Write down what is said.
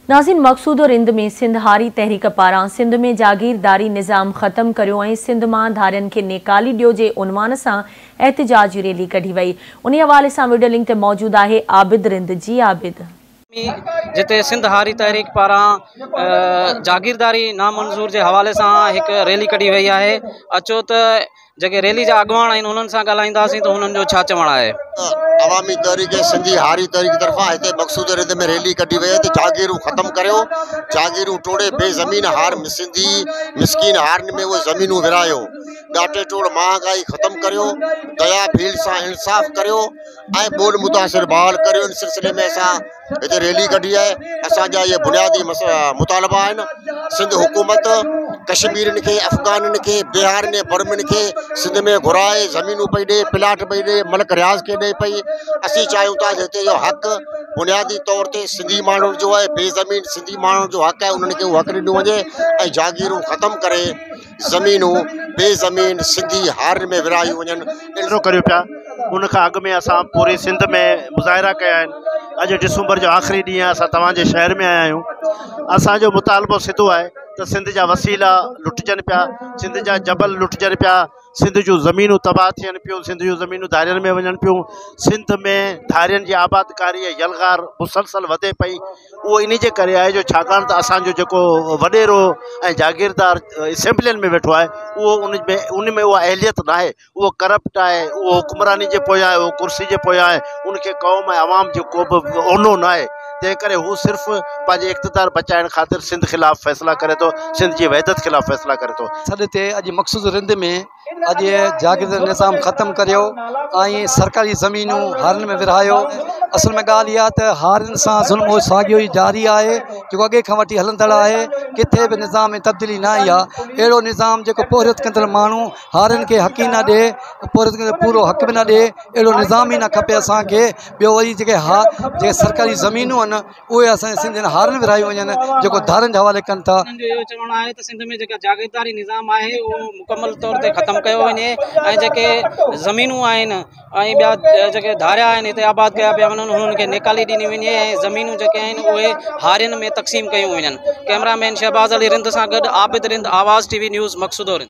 नाज़रीन, मक़सूद और रिंद में सिंध हारी तहरीक पारां सिंध में जागीरदारी निज़ाम ख़त्म करियो ऐं सिंध मां धारियनि खे निकाली ॾियो जे उनवान सां एहतिजाजी रैली कढी वई। उन हवाले सां वीडियो लिंक ते मौजूद आहे आबिद रिंद। जी आबिद, जिते सिंध हारी तहरीक पारां जागीरदारी नामंजूर के हवाले से एक रैली कढी वही है। अचो तो जेके रैली जा अगवान आहिनि उन्हनि सां ॻाल्हाईंदासीं तो उन्हनि जो छा चवणु आहे। अवामी तहरीक सिंधी हारी तहरीक तरफा हिते मक़सूद रिंद में रैली कढी वई है। जागीरूं ख़त्म करियो, जागीरूं टोड़े बेज़मीन हार सिंधी मिसकीन हारनि में वो ज़मीनूं विरायो, ॾाटे टोड़ महांगाई ख़त्म करियो, दया भीड़ सां इंसाफ़ करियो ऐं बोल मुतासिर बहाल करियो। इन सिलसिले में असां हिते रैली कढी है। असांजा ये बुनियादी मुतालबा आहिनि। सिंध हुकूमत कश्मीरनि खे, अफ़गाननि खे, बिहार ने बर्मन खे सिंध में घुराए ज़मीनूं पई ॾे, प्लाट पई ॾे, मलक रियाज़ खे ॾे पई। असीं चाहियूं था हिते जो हक़ बुनियादी तौर ते सिंधी माण्हुनि जो आहे, बेज़मीन सिंधी माण्हुनि जो हक़ आहे, उन्हनि खे उहो हक़ ॾिनो वञे ऐं जागीरूं ख़त्म करे ज़मीनूं बेज़मीन सिंधी हारनि में विरायूं वञनि। एतिरो करियो पिया। उन खां अॻु में असां पूरे सिंध में मुज़ाहिरा कया आहिनि। अॼु डिसंबर जो आख़िरी ॾींहुं आहे। असां तव्हांजे शहर में आया आहियूं। असांजो मुतालबो सिधो आहे त सिंध जा वसीला लुटजनि पिया, सिंध जा जबल लुटजनि पिया, सिंध जूं ज़मीनूं तबाह थियनि पियूं, सिंध जूं ज़मीनूं धारियनि में वञनि पियूं। सिंध में धारियनि जी आबादकारी ऐं यलगार मुसलसल वधे पई। उहो इन जे करे आहे जो छाकाणि त असांजो जेको वॾेरो ऐं जागीरदार असेंबलियुनि में वेठो आहे उहो उन में उहा अहलियत न आहे, उहो करप्ट आहे, उहो हुक्मरानी जे पोयां आहे, उहो कुर्सी जे पोयां आहे। उनखे क़ौम ऐं अवाम जो को बि ओनो न आहे। तंहिं करे हू सिर्फ़ु पंहिंजे इक़्तिदार बचाइण ख़ातिर सिंध ख़िलाफ़ फ़ैसिला करे थो, सिंध जी वहदत ख़िलाफ़ फ़ैसिला करे थो। सॾ ते अॼु मक़सूद रिंद में अॼु जागीरदारी निज़ाम ख़त्म करियो ऐं सरकारी ज़मीनूं हारनि में विरहायो। असल में ॻाल्हि इहा त हारनि सां ज़ुल्म साॻियो ई जारी आहे जेको अॻे खां वठी हलंदड़ आहे। किथे बि निज़ाम में तब्दीली न आई आहे। अहिड़ो निज़ाम जेको पोरियत कंदड़ माण्हू हारनि खे हक़ ई न ॾिए, पोरियत कंदड़ पूरो हक़ बि न ॾिए, अहिड़ो निज़ाम ई न खपे असांखे। ॿियो वरी जेके सरकारी ज़मीनूं आहिनि उहे असांजे सिंधियुनि हारनि विरहायूं वञनि जेको धारनि जे हवाले कनि था। इहो चवणु आहे त सिंध में जेका जागीरदारी निज़ाम आहे उहो मुकमल तौर ते ख़त्म कयो वञे ऐं जेके ज़मीनूं आहिनि ऐं ॿिया जेके धारिया आहिनि हिते आबाद कया पिया वञनि उन्हनि खे निकाली ॾिनी वञे ऐं ज़मीनूं जेके आहिनि उहे हारियुनि में तक़सीम कयूं वञनि। कैमरामैन शहबाज़ अली रिंद सां गॾु आबिद रिंद, आवाज़ TV न्यूज़, मक़सूद रिंद।